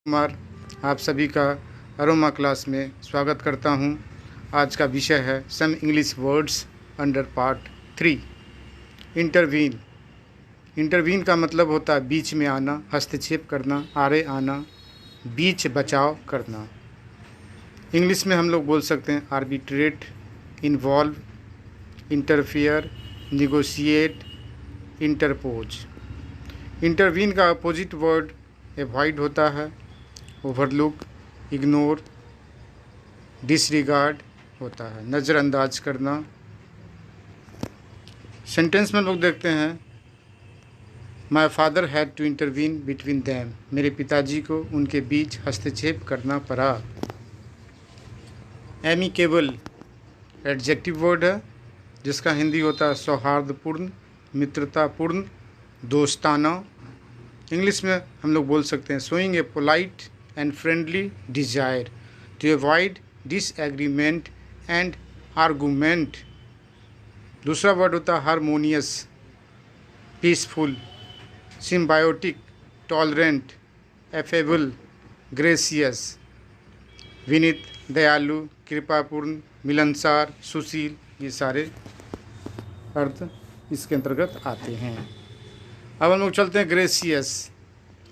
कुमार आप सभी का अरोमा क्लास में स्वागत करता हूं। आज का विषय है some English words under part 3। Intervene. Intervene का मतलब होता है बीच में आना, हस्तक्षेप करना, आड़े आना, बीच बचाव करना। इंग्लिश में हम लोग बोल सकते हैं arbitrate, involve, interfere, negotiate, interpose. Intervene का अपोजिट वर्ड एवॉइड होता है, ओवरलुक, इग्नोर, डिसरिगार्ड होता है, नज़रअंदाज करना। सेंटेंस में लोग देखते हैं my father had to intervene between them. मेरे पिताजी को उनके बीच हस्तक्षेप करना पड़ा। एमिकेबल एडजेक्टिव वर्ड है जिसका हिंदी होता है सौहार्दपूर्ण, मित्रतापूर्ण, दोस्ताना। इंग्लिश में हम लोग बोल सकते हैं showing A polite and friendly desire to avoid disagreement and argument। दूसरा वर्ड होता है harmonious, peaceful, symbiotic, tolerant, affable, gracious, Vineet, दयालु, कृपापूर्ण, मिलनसार, सुशील। ये सारे अर्थ इसके अंतर्गत आते हैं। अब हम लोग चलते हैं ग्रेसियस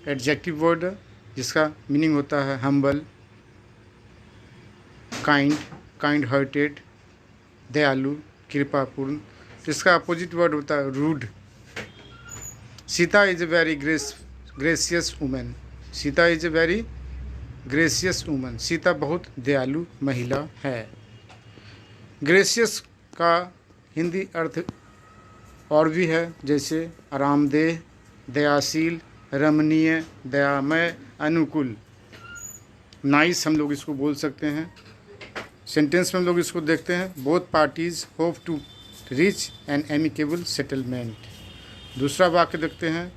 एडजेक्टिव वर्ड जिसका मीनिंग होता है हम्बल, काइंड, काइंड हार्टेड, दयालु, कृपापूर्ण। इसका अपोजिट वर्ड होता है rude. Sita is a very gracious women. Sita is a very gracious women. Sita बहुत दयालु महिला है। ग्रेसियस का हिंदी अर्थ और भी है, जैसे आरामदेह, दयाशील, रमणीय, दयामय, अनुकूल। नाइस हम लोग इसको बोल सकते हैं। सेंटेंस में हम लोग इसको देखते हैं both parties hope to reach an amicable settlement. दूसरा वाक्य देखते हैं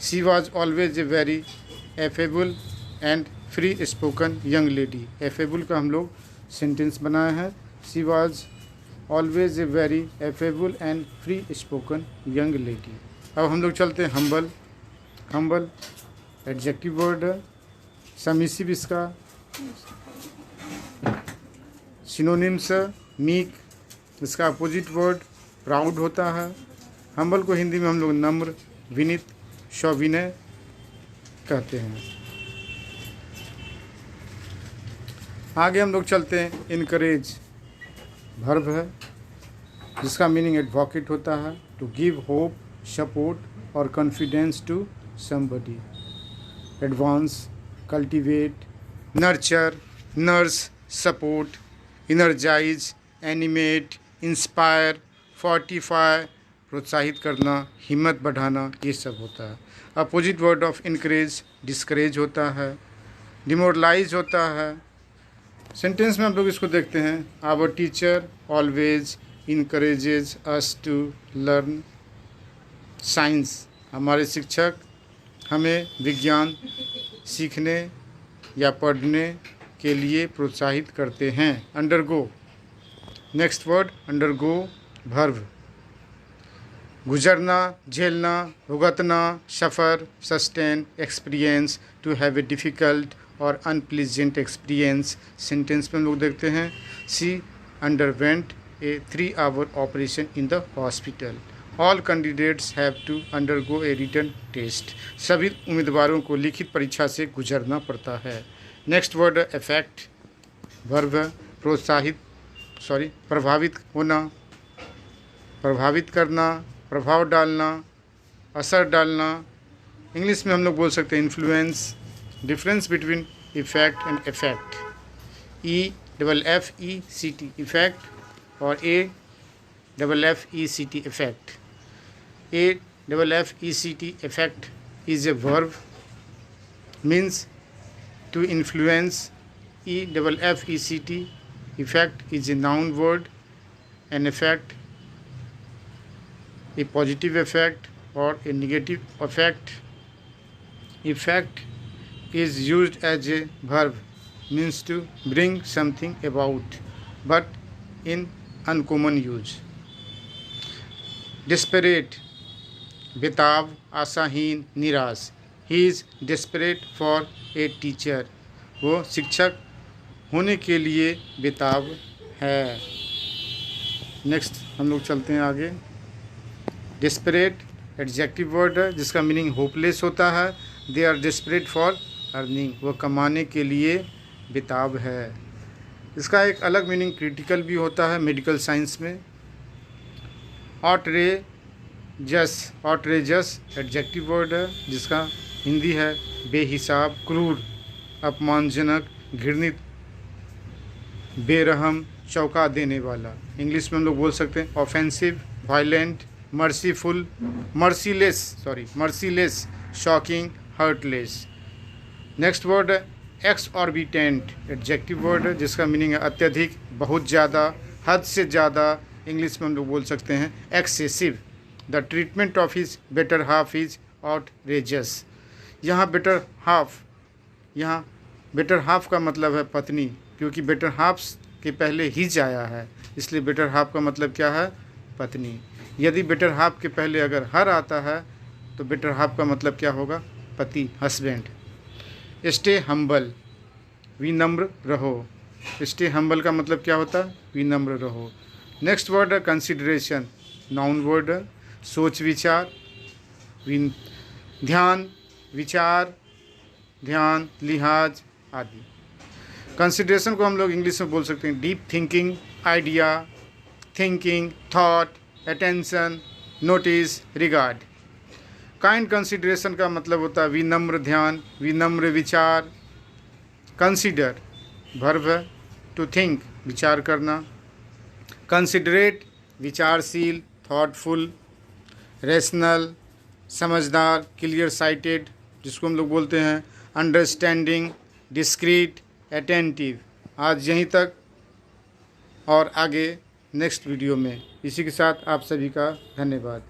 she was always a very affable and free spoken young lady. Affable का हम लोग सेंटेंस बनाया है she was always a very affable and free spoken young lady. अब हम लोग चलते हैं हम्बल। हम्बल एडजेक्टिव वर्ड है, सबमिसिव इसका सिनोनिम्स मीक। इसका अपोजिट वर्ड प्राउड होता है। हम्बल को हिंदी में हम लोग नम्र, विनीत, सविनय कहते हैं। आगे हम लोग चलते हैं इनकरेज वर्ब है जिसका मीनिंग एडवोकेट होता है टू गिव होप, सपोर्ट और confidence to somebody। advance, cultivate, nurture, nurse, support, energize, animate, inspire, fortify, प्रोत्साहित करना, हिम्मत बढ़ाना, ये सब होता है। Opposite word of encourage discourage होता है, डिमोरलाइज होता है। सेंटेंस में हम लोग इसको देखते हैं our teacher always encourages us to learn science. हमारे शिक्षक हमें विज्ञान सीखने या पढ़ने के लिए प्रोत्साहित करते हैं। Undergo next word undergo verb गुजरना, झेलना, भुगतना, suffer, sustain, experience, to have a difficult or unpleasant experience. Sentence में लोग देखते हैं she underwent a 3 hour operation in the hospital. All candidates have to undergo a written test. सभी उम्मीदवारों को लिखित परीक्षा से गुजरना पड़ता है। नेक्स्ट वर्ड इफेक्ट वर्ब प्रभावित होना, प्रभावित करना, प्रभाव डालना, असर डालना। इंग्लिश में हम लोग बोल सकते हैं influence. Difference between effect and effect, EFFECT effect और AFFECT effect। AFFECT effect is a verb, means to influence। EFFECT effect is a noun word, an effect, a positive effect or a negative effect। Effect is used as a verb, means to bring something about, but in uncommon use। desperate बेताब, आशाहीन, निराश। He is desperate for a teacher, वो शिक्षक होने के लिए बेताब है। Next हम लोग चलते हैं आगे। डेस्परेट एडजेक्टिव वर्ड है जिसका मीनिंग होपलेस होता है। They are desperate for earning, वो कमाने के लिए बेताब है। इसका एक अलग मीनिंग क्रिटिकल भी होता है मेडिकल साइंस में। ऑटरेजस एडजेक्टिव वर्ड है जिसका हिंदी है बेहिसाब, क्रूर, अपमानजनक, घृणित, बेरहम, चौंका देने वाला। इंग्लिश में हम लोग बोल सकते हैं offensive, violent, merciless, shocking, heartless. Next word है एक्सऑर्बिटेंट एडजेक्टिव वर्ड है जिसका मीनिंग है अत्यधिक, बहुत ज़्यादा, हद से ज़्यादा। इंग्लिश में हम लोग बोल सकते हैं excessive. The treatment of his better half is outrageous. यहाँ बेटर हाफ का मतलब है पत्नी, क्योंकि बेटर हाफ के पहले हिज आया है, इसलिए बेटर हाफ का मतलब क्या है? पत्नी। यदि बेटर हाफ के पहले अगर हर आता है तो बेटर हाफ का मतलब क्या होगा? पति, हस्बैंड। स्टे हम्बल, विनम्र रहो। स्टे हम्बल का मतलब क्या होता है? विनम्र रहो। नेक्स्ट वर्ड है कंसिडरेशन, नाउन वर्ड है। सोच विचार, ध्यान, विचार, ध्यान, लिहाज आदि। कंसिडरेशन को हम लोग इंग्लिश में बोल सकते हैं deep thinking, idea, thinking, thought, attention, notice, regard. Kind consideration का मतलब होता है विनम्र ध्यान, विनम्र विचार। कंसिडर वर्ब है, टू थिंक विचार करना। कंसिडरेट विचारशील, थॉटफुल, रेशनल समझदार, क्लियर साइटेड जिसको हम लोग बोलते हैं अंडरस्टैंडिंग, डिस्क्रीट, अटेंटिव। आज यहीं तक और आगे नेक्स्ट वीडियो में। इसी के साथ आप सभी का धन्यवाद।